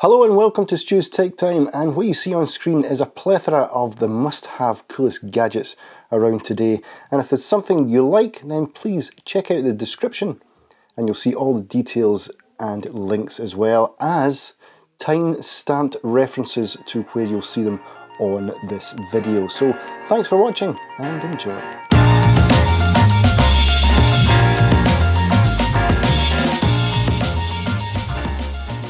Hello and welcome to Stu's Tech Time, and what you see on screen is a plethora of the must-have coolest gadgets around today. And if there's something you like, then please check out the description and you'll see all the details and links, as well as time-stamped references to where you'll see them on this video. So thanks for watching and enjoy.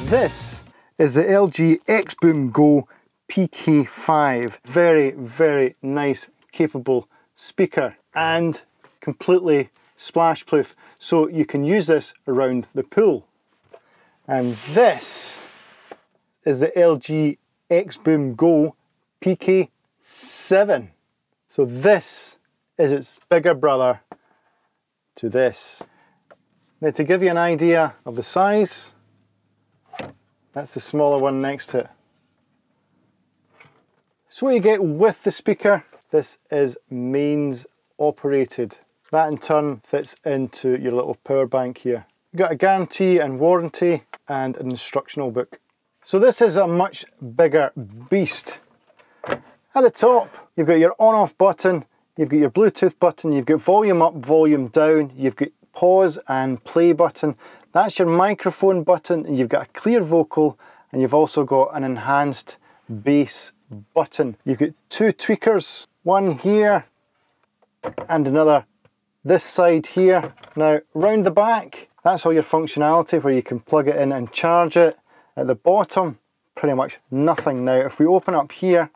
This is the LG XBOOM Go PK5. Very nice, capable speaker and completely splash proof, so you can use this around the pool. And this is the LG XBOOM Go PK7. So this is its bigger brother to this. Now, to give you an idea of the size, that's the smaller one next to it. So what you get with the speaker, this is mains operated. That in turn fits into your little power bank here. You've got a guarantee and warranty and an instructional book. So this is a much bigger beast. At the top, you've got your on-off button, you've got your Bluetooth button, you've got volume up, volume down, you've got pause and play button. That's your microphone button, and you've got a clear vocal, and you've also got an enhanced bass button. You've got two tweakers, one here and another this side here. Now round the back, that's all your functionality where you can plug it in and charge it. At the bottom, pretty much nothing. Now if we open up here,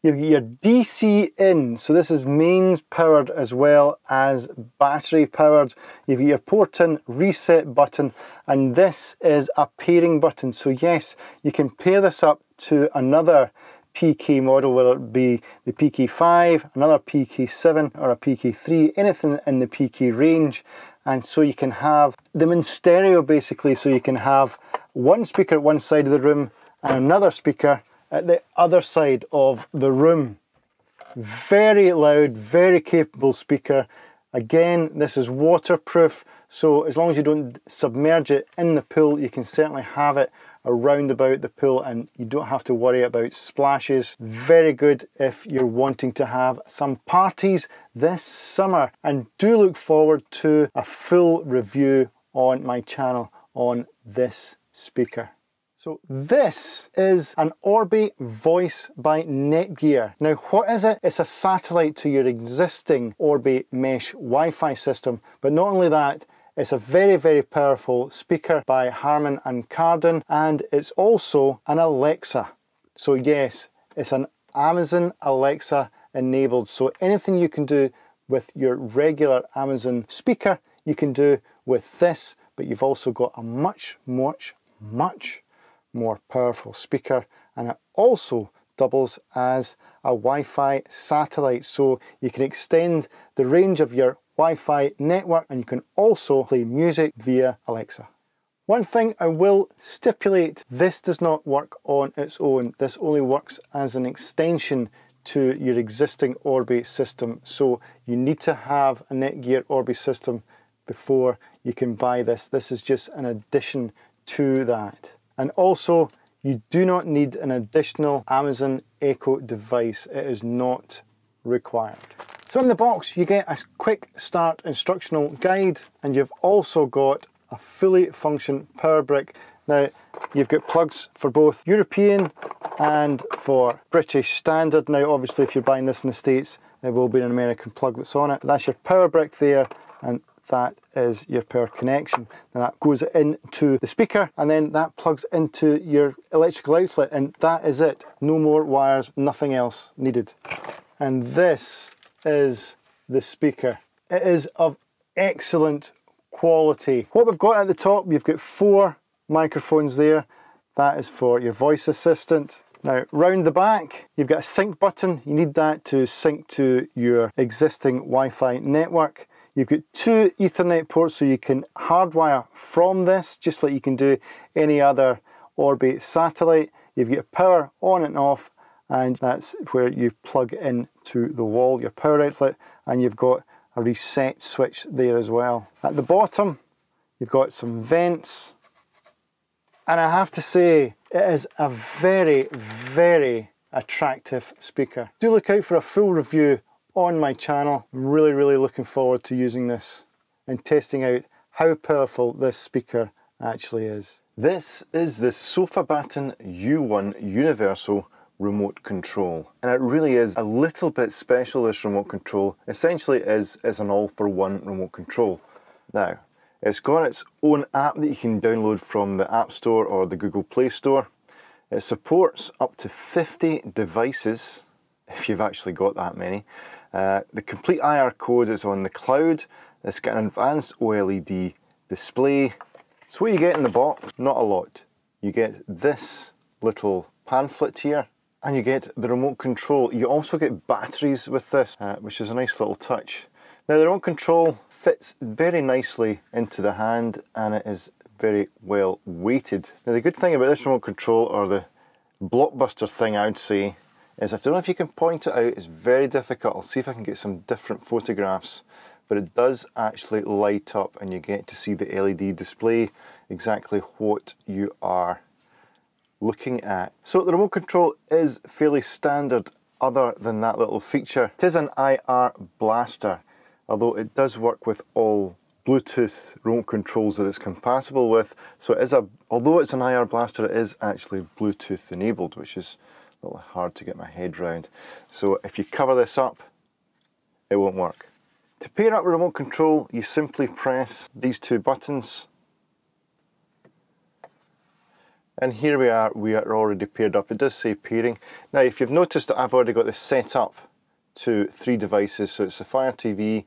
you've got your DC in, so this is mains powered as well as battery powered. You've got your port in reset button, and this is a pairing button. So yes, you can pair this up to another PK model, whether it be the PK5, another PK7 or a PK3, anything in the PK range. And so you can have them in stereo basically, so you can have one speaker at one side of the room and another speaker at the other side of the room. Very loud, very capable speaker. Again, this is waterproof, so as long as you don't submerge it in the pool, you can certainly have it around about the pool and you don't have to worry about splashes. Very good if you're wanting to have some parties this summer. And do look forward to a full review on my channel on this speaker. So this is an Orbi voice by Netgear. Now what is it? It's a satellite to your existing Orbi mesh Wi-Fi system, but not only that, it's a very powerful speaker by Harman and Kardon, and it's also an Alexa. So yes, it's an Amazon Alexa enabled, so anything you can do with your regular Amazon speaker, you can do with this, but you've also got a much more powerful speaker, and it also doubles as a Wi-Fi satellite, so you can extend the range of your Wi-Fi network and you can also play music via Alexa. One thing I will stipulate, this does not work on its own. This only works as an extension to your existing Orbi system, so you need to have a Netgear Orbi system before you can buy this. This is just an addition to that. And also, you do not need an additional Amazon Echo device. It is not required. So in the box, you get a quick start instructional guide, and you've also got a fully function power brick. Now, you've got plugs for both European and for British standard. Now, obviously, if you're buying this in the States, there will be an American plug that's on it. But that's your power brick there, and that is your power connection. Now that goes into the speaker, and then that plugs into your electrical outlet, and that is it. No more wires, nothing else needed. And this is the speaker. It is of excellent quality. What we've got at the top, you've got 4 microphones there. That is for your voice assistant. Now round the back, you've got a sync button. You need that to sync to your existing Wi-Fi network. You've got 2 Ethernet ports, so you can hardwire from this, just like you can do any other Orbi satellite. You've got power on and off, and that's where you plug into the wall, your power outlet, and you've got a reset switch there as well. At the bottom, you've got some vents, And I have to say, it is a very, very attractive speaker. Do look out for a full review on my channel. I'm really, really looking forward to using this and testing out how powerful this speaker actually is. This is the SOFABATON U1 Universal Remote Control, and it really is a little bit special, this remote control. Essentially it's an all-for-one remote control. Now, it's got its own app that you can download from the App Store or the Google Play Store. It supports up to 50 devices, if you've actually got that many. The complete IR code is on the cloud. It's got an advanced OLED display. So what you get in the box, not a lot. You get this little pamphlet here, and you get the remote control. You also get batteries with this, which is a nice little touch. Now the remote control fits very nicely into the hand, and it is very well weighted. Now the good thing about this remote control, or the blockbuster thing I would say, is I don't know if you can point it out, it's very difficult. I'll see if I can get some different photographs. But it does actually light up, and you get to see the LED display exactly what you are looking at. So the remote control is fairly standard other than that little feature. It is an IR blaster, although it does work with all Bluetooth remote controls that it's compatible with. So it is although it's an IR blaster, it is actually Bluetooth enabled, which is a little hard to get my head around. So if you cover this up, it won't work. To pair up the remote control, you simply press these two buttons. And here we are already paired up. It does say pairing. Now, if you've noticed that I've already got this set up to 3 devices, so it's the Fire TV,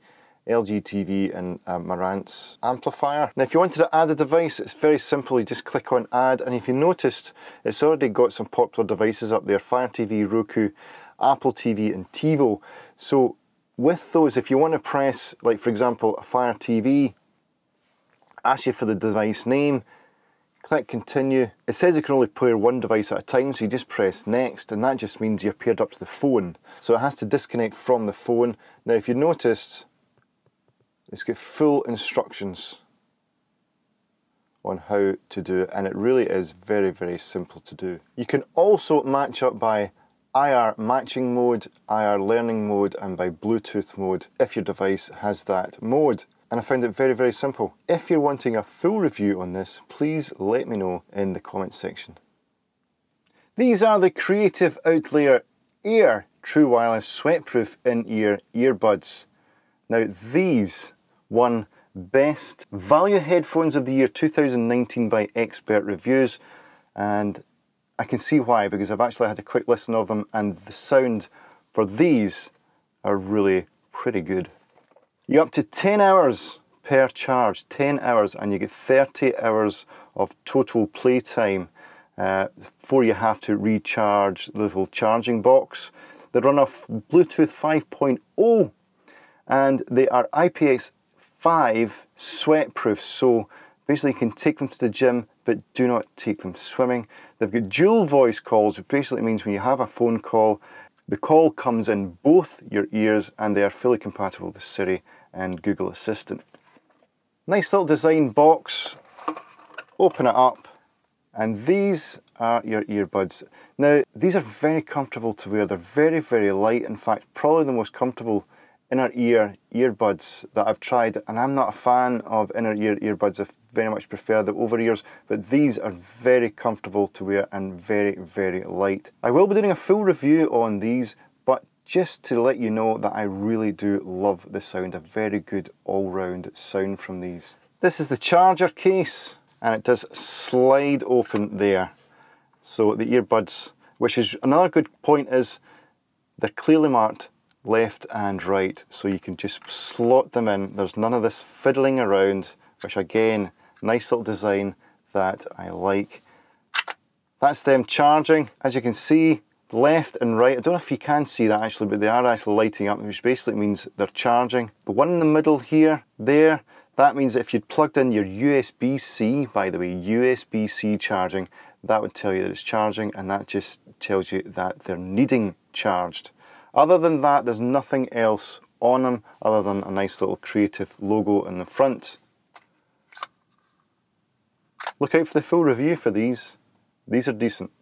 LG TV and Marantz amplifier. Now, if you wanted to add a device, it's very simple. You just click on add, and if you noticed, it's already got some popular devices up there: Fire TV, Roku, Apple TV and TiVo. So with those, if you want to press, like for example, a Fire TV, ask you for the device name, click continue. It says you can only pair one device at a time, so you just press next, and that just means you're paired up to the phone. So it has to disconnect from the phone. Now, if you noticed, it's got full instructions on how to do it, and it really is very, very simple to do. You can also match up by IR matching mode, IR learning mode, and by Bluetooth mode if your device has that mode. And I found it very, very simple. If you're wanting a full review on this, please let me know in the comments section. These are the Creative Outlier Air True Wireless Sweatproof in-ear earbuds. Now these won Best Value Headphones of the Year 2019 by Expert Reviews, and I can see why, because I've actually had a quick listen of them, and the sound for these are really pretty good. You're up to 10 hours per charge, 10 hours, and you get 30 hours of total playtime before you have to recharge the little charging box. They run off Bluetooth 5.0, and they are IPX5 sweatproof, so basically you can take them to the gym, but do not take them swimming. They've got dual voice calls, which basically means when you have a phone call, the call comes in both your ears, and they are fully compatible with Siri and Google Assistant. Nice little design box. Open it up, and these are your earbuds. Now, these are very comfortable to wear. They're very, very light. In fact, probably the most comfortable inner ear earbuds that I've tried, and I'm not a fan of inner ear earbuds. I very much prefer the over ears, but these are very comfortable to wear and very, very light. I will be doing a full review on these, but just to let you know that I really do love the sound, a very good all-round sound from these. This is the charger case, and it does slide open there. So the earbuds, which is another good point, is they're clearly marked left and right, so you can just slot them in. There's none of this fiddling around, which again, nice little design that I like. That's them charging. As you can see, left and right, I don't know if you can see that actually, but they are actually lighting up, which basically means they're charging. The one in the middle here, there, that means that if you'd plugged in your USB-C, by the way, USB-C charging, that would tell you that it's charging, and that just tells you that they're needing charged. Other than that, there's nothing else on them other than a nice little Creative logo in the front. Look out for the full review for these. These are decent.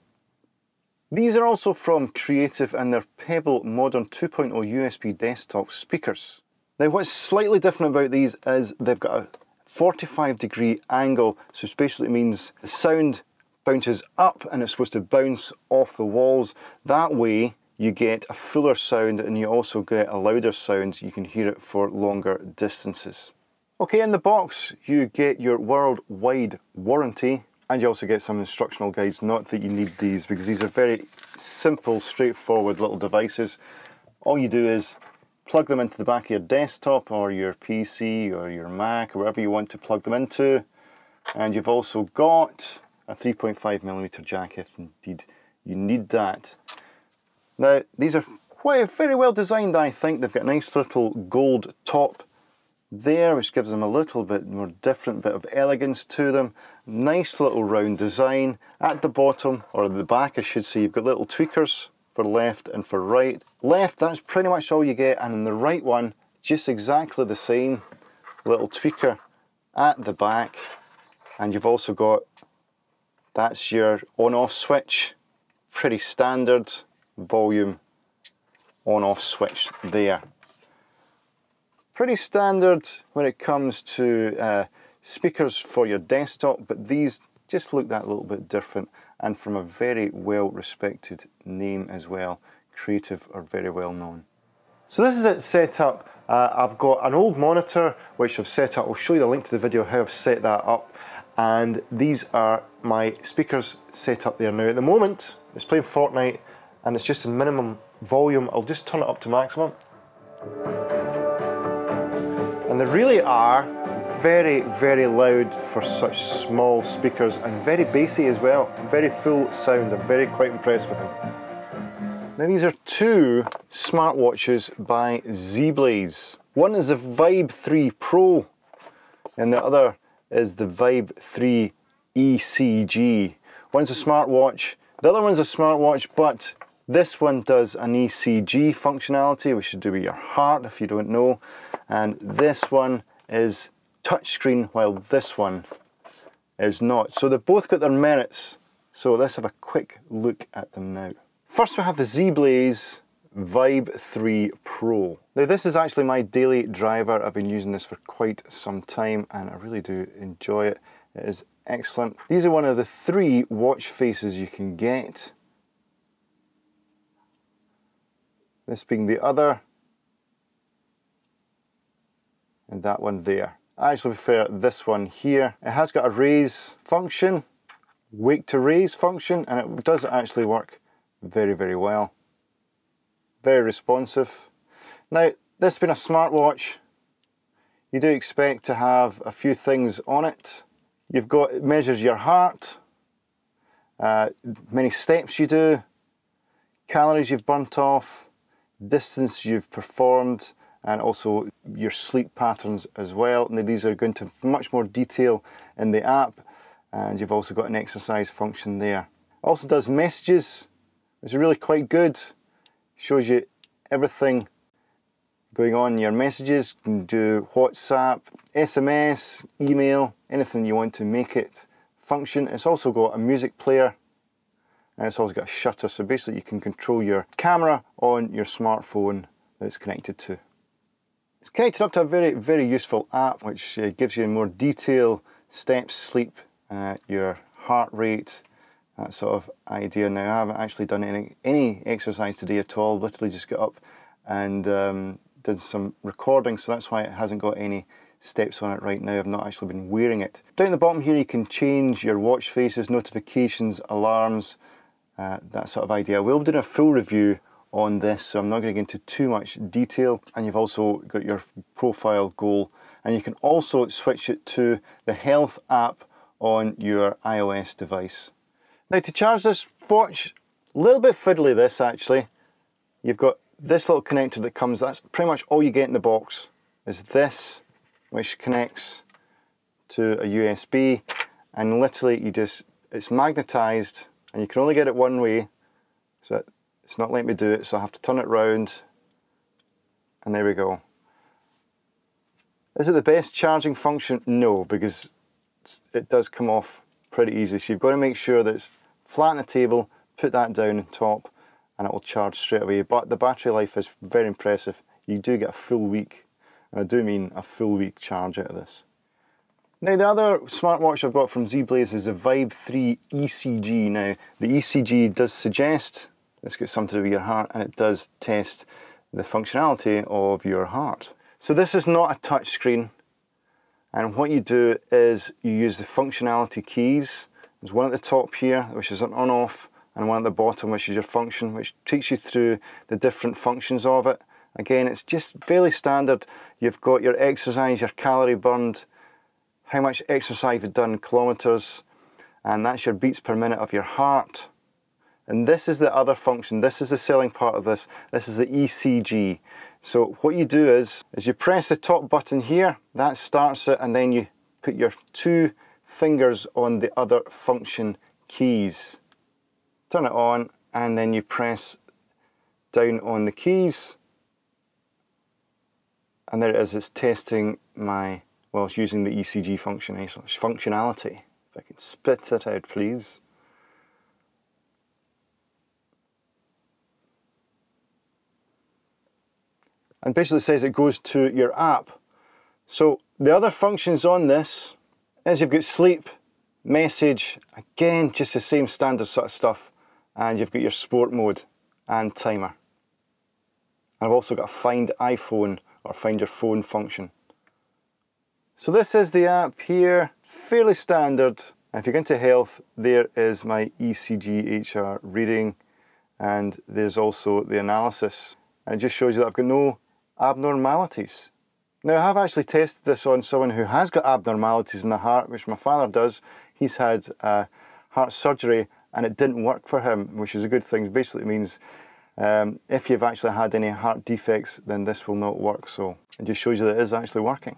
These are also from Creative and they're Pebble Modern 2.0 USB desktop speakers. Now what's slightly different about these is they've got a 45-degree angle, so it basically means the sound bounces up and it's supposed to bounce off the walls. That way you get a fuller sound and you also get a louder sound. You can hear it for longer distances. Okay, in the box you get your worldwide warranty and you also get some instructional guides. Not that you need these because these are very simple, straightforward little devices. All you do is plug them into the back of your desktop or your PC or your Mac or wherever you want to plug them into. And you've also got a 3.5mm jack if indeed you need that. Now these are very well designed, I think. They've got a nice little gold top there which gives them a little bit more different bit of elegance to them. Nice little round design. At the bottom, or the back I should say, you've got little tweakers for left and for right. Left, that's pretty much all you get, and in the right one just exactly the same little tweaker at the back. And you've also got, that's your on-off switch, pretty standard volume on-off switch there. Pretty standard when it comes to speakers for your desktop, but these just look that little bit different and from a very well respected name as well. Creative are very well known. So this is it set up. I've got an old monitor which I've set up. I'll show you the link to the video how I've set that up, and these are my speakers set up there now. At the moment it's playing Fortnite and it's just in minimum volume. I'll just turn it up to maximum. And they really are very, very loud for such small speakers and very bassy as well. Very full sound. I'm very quite impressed with them. Now these are two smartwatches by Zeblaze. One is the Vibe 3 Pro and the other is the Vibe 3 ECG. One's a smartwatch, the other one's a smartwatch, but this one does an ECG functionality, which should do with your heart if you don't know. And this one is touchscreen while this one is not. So they've both got their merits. So let's have a quick look at them now. First we have the Zeblaze Vibe 3 Pro. Now this is actually my daily driver. I've been using this for quite some time and I really do enjoy it. It is excellent. These are one of the 3 watch faces you can get. This being the other, and that one there. I actually prefer this one here. It has got a raise function, wake to raise function, and it does actually work very, very well. Very responsive. Now, this being a smartwatch, you do expect to have a few things on it. You've got, it measures your heart, many steps you do, calories you've burnt off, distance you've performed, and also your sleep patterns as well. And these are going to much more detail in the app, and you've also got an exercise function there. Also does messages, which is really quite good. Shows you everything going on in your messages. You can do WhatsApp, SMS, email, anything you want to make it function. It's also got a music player, and it's also got a shutter, so basically you can control your camera on your smartphone that it's connected to. It's connected up to a very, very useful app which gives you more detail, steps, sleep, your heart rate, that sort of idea. Now I haven't actually done any exercise today at all, literally just got up and did some recording, so that's why it hasn't got any steps on it right now. I've not actually been wearing it. Down at the bottom here you can change your watch faces, notifications, alarms, that sort of idea. We'll be doing a full review on this, so I'm not going to get into too much detail. And you've also got your profile goal, and you can also switch it to the health app on your iOS device. Now to charge this watch, a little bit fiddly this actually. You've got this little connector that comes, that's pretty much all you get in the box, is this, which connects to a USB, and literally you just, it's magnetized, and you can only get it one way, so it's not letting me do it, so I have to turn it round, and there we go. Is it the best charging function? No, because it does come off pretty easy. So you've got to make sure that it's flat on the table, put that down on top, and it will charge straight away. But the battery life is very impressive. You do get a full week, and I do mean a full week charge out of this. Now the other smartwatch I've got from Zeblaze is the Vibe 3 ECG. Now the ECG does suggest it's got something to do with your heart, and it does test the functionality of your heart. So this is not a touch screen, and what you do is you use the functionality keys. There's one at the top here which is an on-off, and one at the bottom which is your function, which takes you through the different functions of it. Again, it's just fairly standard. You've got your exercise, your calorie burned, how much exercise you've done, kilometers, and that's your beats per minute of your heart. And this is the other function. This is the selling part of this. This is the ECG. So what you do is you press the top button here, that starts it, and then you put your 2 fingers on the other function keys. Turn it on, and then you press down on the keys, and there it is. It's testing my, well, it's using the ECG functionality. If I can spit it out, please. And basically says it goes to your app. So the other functions on this is you've got sleep, message, again just the same standard sort of stuff, and you've got your sport mode and timer. And I've also got a find iPhone or find your phone function. So this is the app here, fairly standard. And if you go into health, there is my ECG HR reading, and there's also the analysis. And it just shows you that I've got no abnormalities. Now I have actually tested this on someone who has got abnormalities in the heart, which my father does. He's had heart surgery and it didn't work for him, which is a good thing. Basically it means if you've actually had any heart defects, then this will not work. So it just shows you that it is actually working.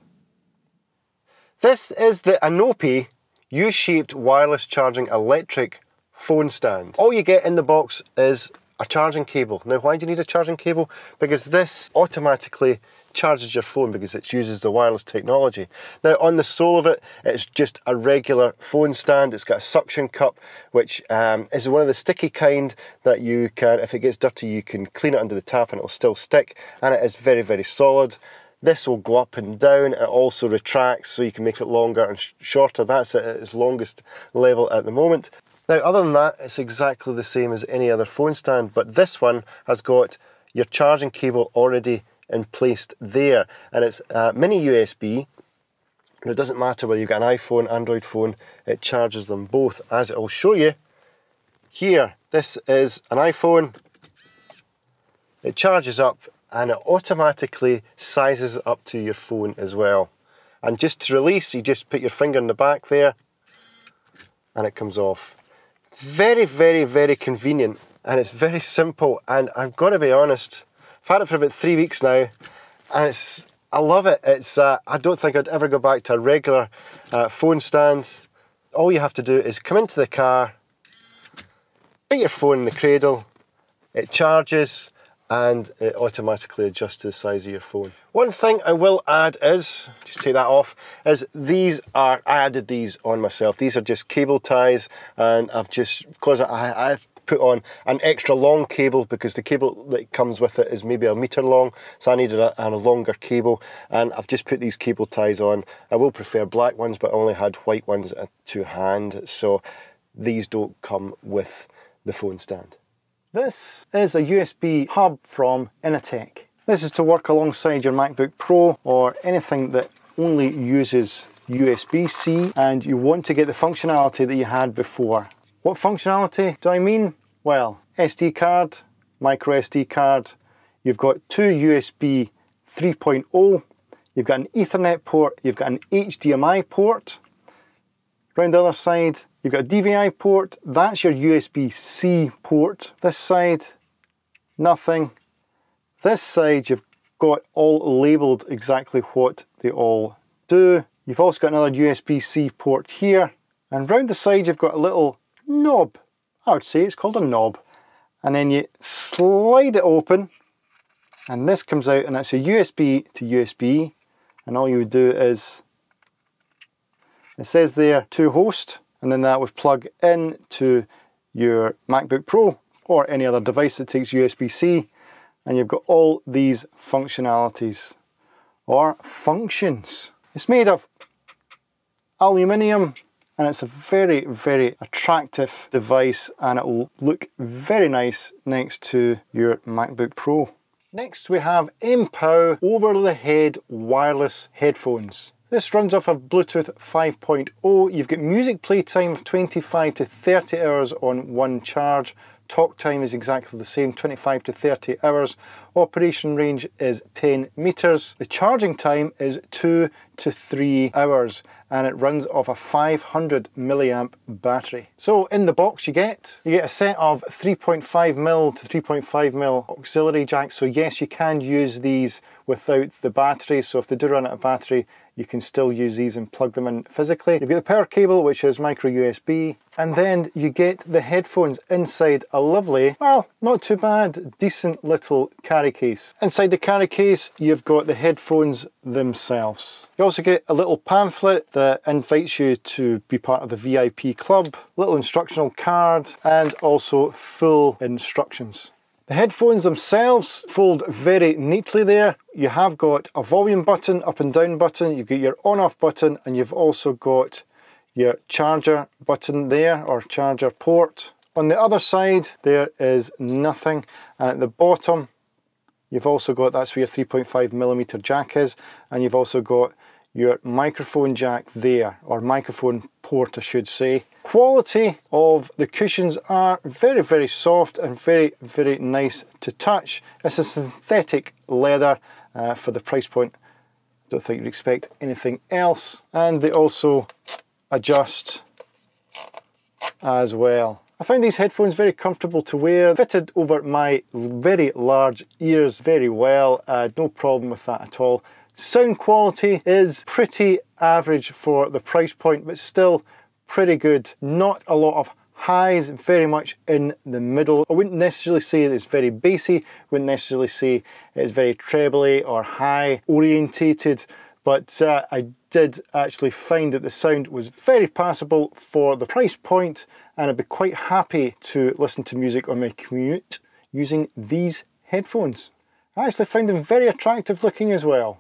This is the AINOPE U-shaped wireless charging electric phone stand. All you get in the box is a charging cable. Now why do you need a charging cable? Because this automatically charges your phone because it uses the wireless technology. Now on the sole of it, it's just a regular phone stand. It's got a suction cup, which is one of the sticky kind that you can, if it gets dirty, you can clean it under the tap and it will still stick, and it is very, very solid. This will go up and down. It also retracts so you can make it longer and shorter. That's at its longest level at the moment. Now other than that, it's exactly the same as any other phone stand, but this one has got your charging cable already in placed there, and it's mini USB, and it doesn't matter whether you've got an iPhone, Android phone, it charges them both, as it will show you here. This is an iPhone, it charges up and it automatically sizes it up to your phone as well. And just to release, you just put your finger in the back there and it comes off. Very, very, very convenient, and it's very simple, and I've got to be honest, I've had it for about 3 weeks now, and I love it. I don't think I'd ever go back to a regular phone stand. All you have to do is come into the car, put your phone in the cradle, it charges, and it automatically adjusts to the size of your phone. One thing I will add is, just take that off, is I added these on myself. These are just cable ties, and I've just, because I've put on an extra long cable because the cable that comes with it is maybe 1 meter long, so I needed a longer cable, and I've just put these cable ties on. I will prefer black ones, but I only had white ones to hand, so these don't come with the phone stand. This is a USB hub from Inateck. This is to work alongside your MacBook Pro or anything that only uses USB-C, and you want to get the functionality that you had before. What functionality do I mean? Well, SD card, MicroSD card, you've got 2 USB 3.0, you've got an Ethernet port, you've got an HDMI port. Round the other side, you've got a DVI port, that's your USB-C port. This side, nothing. This side, you've got all labelled exactly what they all do. You've also got another USB-C port here, and round the side you've got a little knob. I would say it's called a knob. And then you slide it open, and this comes out, and it's a USB to USB, and all you would do is, it says there to host, and then that would plug into your MacBook Pro or any other device that takes USB-C, and you've got all these functionalities or functions. It's made of aluminium, and it's a very, very attractive device, and it will look very nice next to your MacBook Pro. Next we have MPOW over-the-head wireless headphones. This runs off of Bluetooth 5.0. You've got music playtime of 25 to 30 hours on one charge. Talk time is exactly the same, 25 to 30 hours. Operation range is 10 meters. The charging time is 2 to 3 hours, and it runs off a 500 milliamp battery. So in the box you get a set of 3.5mm to 3.5mm auxiliary jacks. So yes, you can use these without the battery. So if they do run out of battery, you can still use these and plug them in physically. You've got the power cable, which is micro USB, and then you get the headphones inside a lovely, well, not too bad, decent little carry case. Inside the carry case, you've got the headphones themselves. You also get a little pamphlet that invites you to be part of the VIP club, little instructional card, and also full instructions. The headphones themselves fold very neatly there. You have got a volume button, up and down button, you've got your on-off button, and you've also got your charger button there, or charger port. On the other side there is nothing, and at the bottom you've also got, that's where your 3.5mm jack is, and you've also got your microphone jack there, or microphone port I should say. Quality of the cushions are very, very soft and very, very nice to touch. It's a synthetic leather for the price point. Don't think you'd expect anything else. And they also adjust as well. I find these headphones very comfortable to wear, fitted over my very large ears very well, no problem with that at all. Sound quality is pretty average for the price point, but still pretty good. Not a lot of highs, very much in the middle. I wouldn't necessarily say it's very bassy, wouldn't necessarily say it's very trebly or high orientated, but I did actually find that the sound was very passable for the price point, and I'd be quite happy to listen to music on my commute using these headphones. I actually find them very attractive looking as well.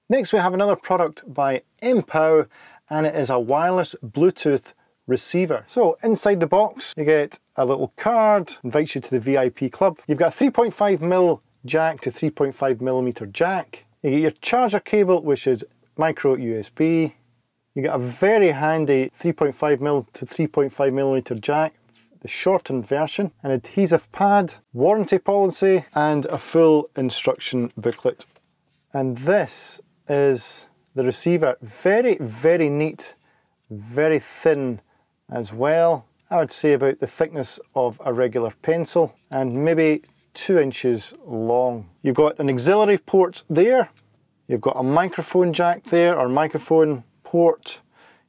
Next we have another product by MPOW, and it is a wireless Bluetooth receiver. So inside the box you get a little card, invites you to the VIP club. You've got a 3.5mm jack to 3.5mm jack. You get your charger cable, which is micro USB. You get a very handy 3.5mm to 3.5mm jack, the shortened version, an adhesive pad, warranty policy, and a full instruction booklet. And this is the receiver. Very, very neat, very thin as well. I would say about the thickness of a regular pencil, and maybe 2 inches long. You've got an auxiliary port there. You've got a microphone jack there, or microphone port.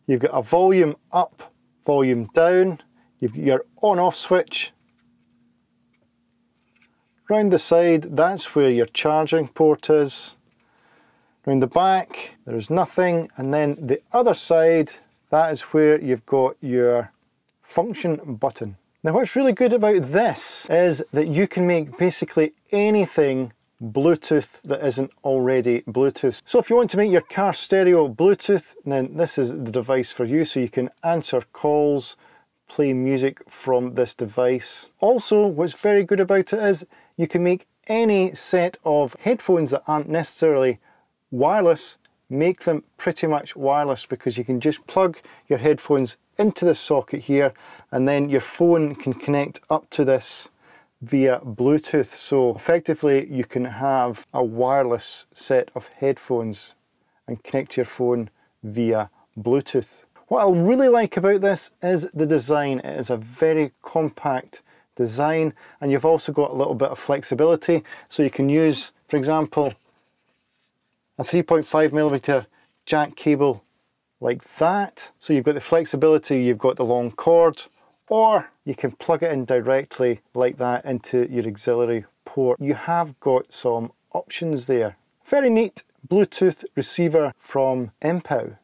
You've got a volume up, volume down. You've got your on-off switch. Round the side, that's where your charging port is. Round the back, there's nothing, and then the other side, that is where you've got your function button. Now what's really good about this is that you can make basically anything Bluetooth that isn't already Bluetooth. So if you want to make your car stereo Bluetooth, then this is the device for you, so you can answer calls, play music from this device. Also, what's very good about it is you can make any set of headphones that aren't necessarily wireless, make them pretty much wireless, because you can just plug your headphones into the socket here, and then your phone can connect up to this via Bluetooth. So effectively you can have a wireless set of headphones and connect to your phone via Bluetooth. What I really like about this is the design. It is a very compact design, and you've also got a little bit of flexibility, so you can use, for example, a 3.5mm jack cable like that. So you've got the flexibility, you've got the long cord, or you can plug it in directly like that into your auxiliary port. You have got some options there. Very neat Bluetooth receiver from MPOW.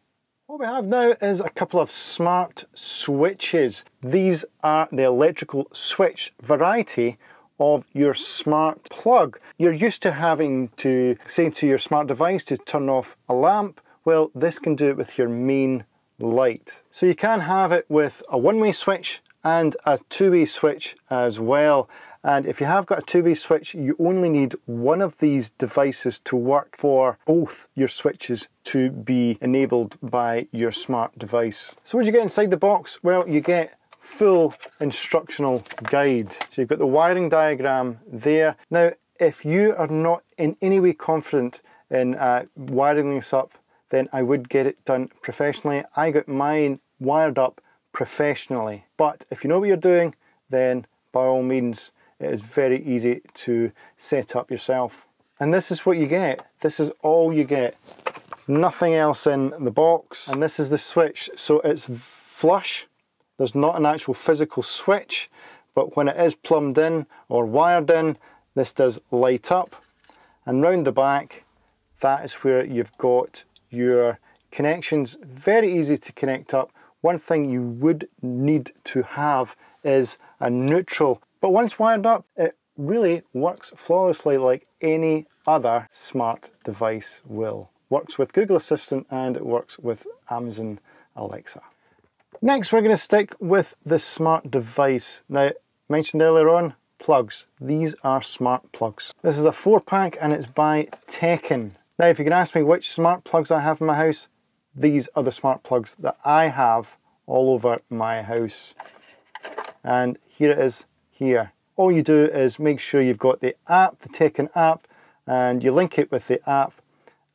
What we have now is a couple of smart switches. These are the electrical switch variety of your smart plug. You're used to having to say to your smart device to turn off a lamp. Well, this can do it with your main light. So you can have it with a one-way switch and a two-way switch as well. And if you have got a two-way switch, you only need one of these devices to work for both your switches to be enabled by your smart device. So what do you get inside the box? Well, you get full instructional guide. So you've got the wiring diagram there. Now, if you are not in any way confident in wiring this up, then I would get it done professionally. I got mine wired up professionally. But if you know what you're doing, then by all means, it is very easy to set up yourself. And this is what you get. This is all you get. Nothing else in the box. And this is the switch. So it's flush. There's not an actual physical switch, but when it is plumbed in or wired in, this does light up. And round the back, that is where you've got your connections. Very easy to connect up. One thing you would need to have is a neutral. But once wired up, it really works flawlessly like any other smart device will. Works with Google Assistant and it works with Amazon Alexa. Next, we're going to stick with the smart device. Now, mentioned earlier on, plugs. These are smart plugs. This is a 4-pack and it's by Tekken. Now, if you can ask me which smart plugs I have in my house, these are the smart plugs that I have all over my house. And here it is. Here. All you do is make sure you've got the app, the Tekken app, and you link it with the app,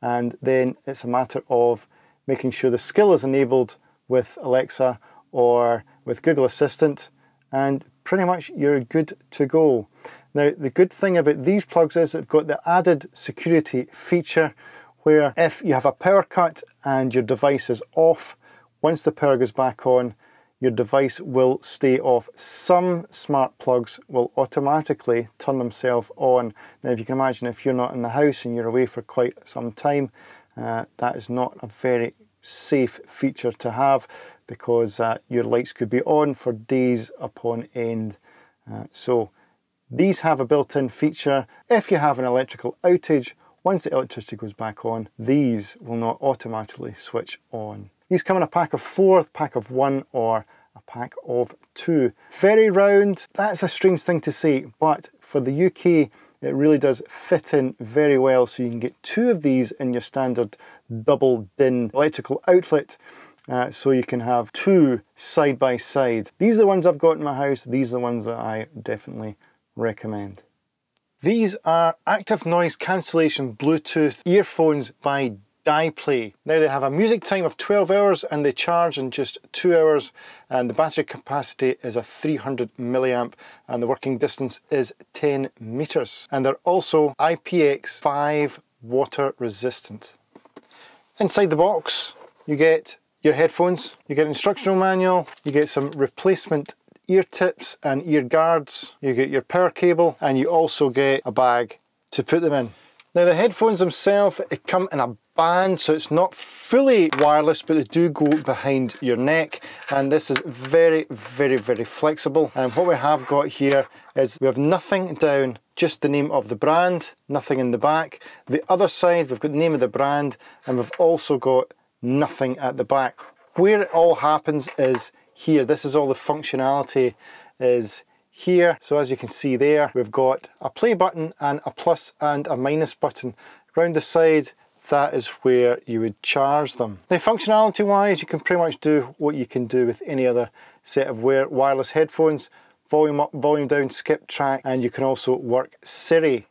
and then it's a matter of making sure the skill is enabled with Alexa or with Google Assistant, and pretty much you're good to go. Now, the good thing about these plugs is they've got the added security feature where if you have a power cut and your device is off, once the power goes back on, your device will stay off. Some smart plugs will automatically turn themselves on. Now, if you can imagine, if you're not in the house and you're away for quite some time, that is not a very safe feature to have because your lights could be on for days upon end. So these have a built-in feature. If you have an electrical outage, once the electricity goes back on, these will not automatically switch on. These come in a pack of 4, a pack of 1, or a pack of 2. Very round, that's a strange thing to say, but for the UK, it really does fit in very well. So you can get 2 of these in your standard double DIN electrical outlet. So you can have 2 side by side. These are the ones I've got in my house. These are the ones that I definitely recommend. These are active noise cancellation Bluetooth earphones by DiePlay. Now they have a music time of 12 hours and they charge in just 2 hours, and the battery capacity is a 300 milliamp and the working distance is 10 meters. And they're also IPX5 water resistant. Inside the box you get your headphones, you get an instructional manual, you get some replacement ear tips and ear guards, you get your power cable, and you also get a bag to put them in. Now the headphones themselves, they come in a band, so it's not fully wireless, but they do go behind your neck, and this is very, very, very flexible. And what we have got here is we have nothing down, just the name of the brand, nothing in the back. The other side, we've got the name of the brand, and we've also got nothing at the back. Where it all happens is here. This is all the functionality is here. So as you can see there, we've got a play button and a plus and a minus button. Round the side, that is where you would charge them. Now functionality wise, you can pretty much do what you can do with any other set of wireless headphones. Volume up, volume down, skip track, and you can also work Siri.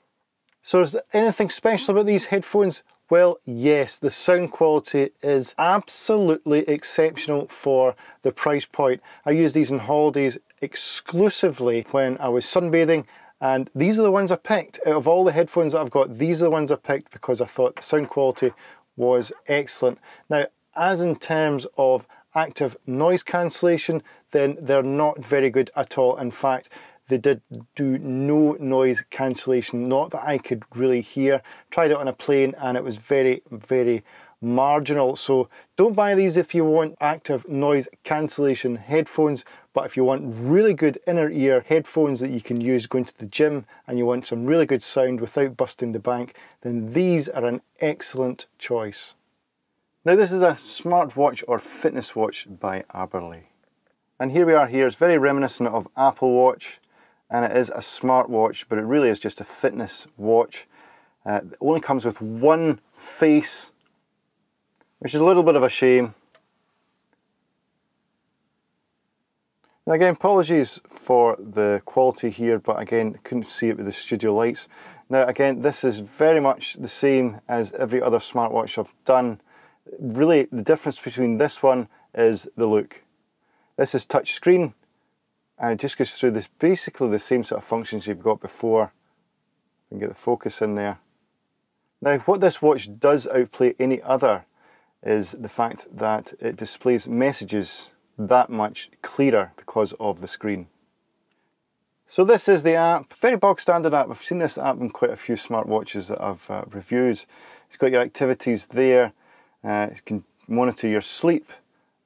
So is there anything special about these headphones? Well, yes, the sound quality is absolutely exceptional for the price point. I use these on holidays exclusively when I was sunbathing, and these are the ones I picked. Out of all the headphones that I've got, these are the ones I picked because I thought the sound quality was excellent. Now, as in terms of active noise cancellation, then they're not very good at all. In fact, they did do no noise cancellation, not that I could really hear. Tried it on a plane and it was very, very marginal. So don't buy these if you want active noise cancellation headphones, but if you want really good inner ear headphones that you can use going to the gym and you want some really good sound without busting the bank, then these are an excellent choice. Now this is a smartwatch or fitness watch by Aberley. And here we are here, it's very reminiscent of Apple Watch, and it is a smartwatch, but it really is just a fitness watch. It only comes with one face, which is a little bit of a shame. And again, apologies for the quality here, but again, couldn't see it with the studio lights. Now again, this is very much the same as every other smartwatch I've done. Really, the difference between this one is the look. This is touch screen, and it just goes through this basically the same sort of functions you've got before. You can get the focus in there. Now, what this watch does outplay any other is the fact that it displays messages that much clearer because of the screen. So this is the app, very bog standard app. I've seen this app in quite a few smartwatches that I've reviewed. It's got your activities there. It can monitor your sleep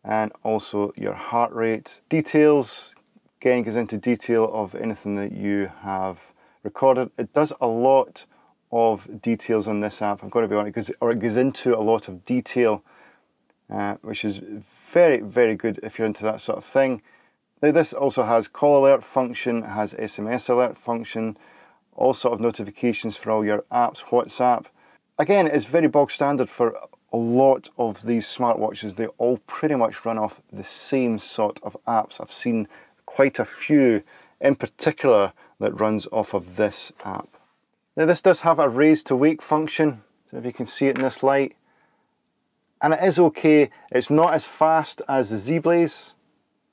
and also your heart rate. Details, again, goes into detail of anything that you have recorded. It does a lot of details on this app, I've got to be honest, it goes into a lot of detail, which is very, very good if you're into that sort of thing. Now this also has call alert function, it has SMS alert function, all sort of notifications for all your apps, WhatsApp. Again, it's very bog standard for a lot of these smartwatches. They all pretty much run off the same sort of apps. I've seen quite a few in particular that runs off of this app. Now this does have a raise to wake function, so if you can see it in this light. And it is okay. It's not as fast as the Zeblaze,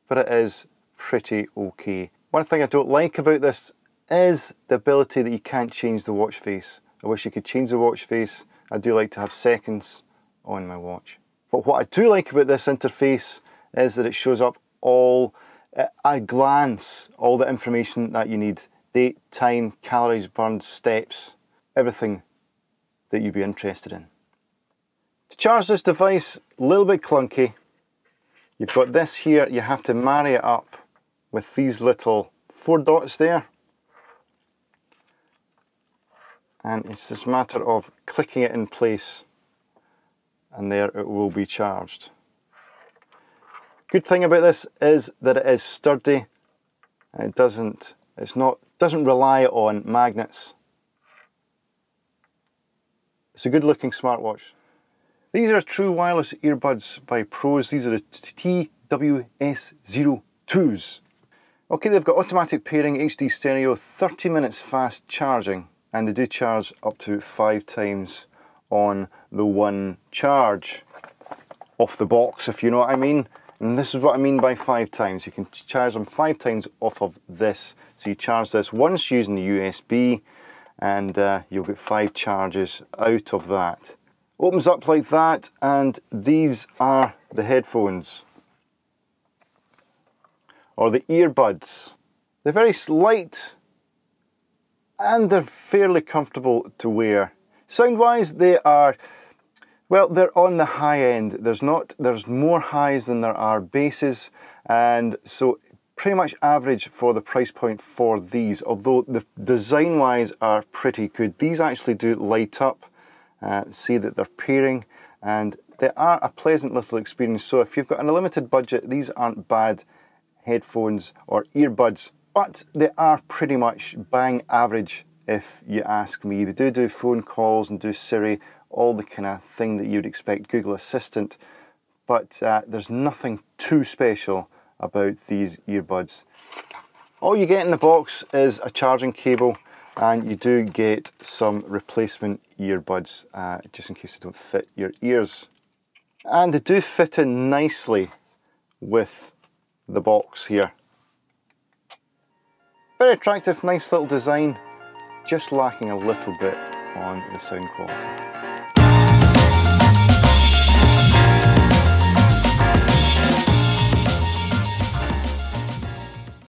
but it is pretty okay. One thing I don't like about this is the ability that you can't change the watch face. I wish you could change the watch face. I do like to have seconds on my watch. But what I do like about this interface is that it shows up all at a glance, all the information that you need. Date, time, calories burned, steps, everything that you'd be interested in. To charge this device, a little bit clunky. You've got this here, you have to marry it up with these little 4 dots there. And it's just a matter of clicking it in place, and there it will be charged. Good thing about this is that it is sturdy, and it doesn't rely on magnets. It's a good looking smartwatch. These are true wireless earbuds by Pros. These are the TWS02s. Okay, they've got automatic pairing, HD stereo, 30 minutes fast charging, and they do charge up to 5 times on the one charge off the box, if you know what I mean. And this is what I mean by 5 times. You can charge them 5 times off of this. So you charge this once using the USB, and you'll get 5 charges out of that. Opens up like that, and these are the headphones, or the earbuds. They're very light, and they're fairly comfortable to wear. Sound-wise, they are, well, they're on the high end. There's more highs than there are basses, and so pretty much average for the price point for these, although the design-wise are pretty good. These actually do light up. See that they're pairing, and they are a pleasant little experience. So if you've got an unlimited budget, these aren't bad headphones or earbuds, but they are pretty much bang average if you ask me. They do phone calls and do Siri, all the kind of thing that you'd expect, Google Assistant, but there's nothing too special about these earbuds. All you get in the box is a charging cable, and you do get some replacement earbuds just in case they don't fit your ears. And they do fit in nicely with the box here. Very attractive, nice little design, just lacking a little bit on the sound quality.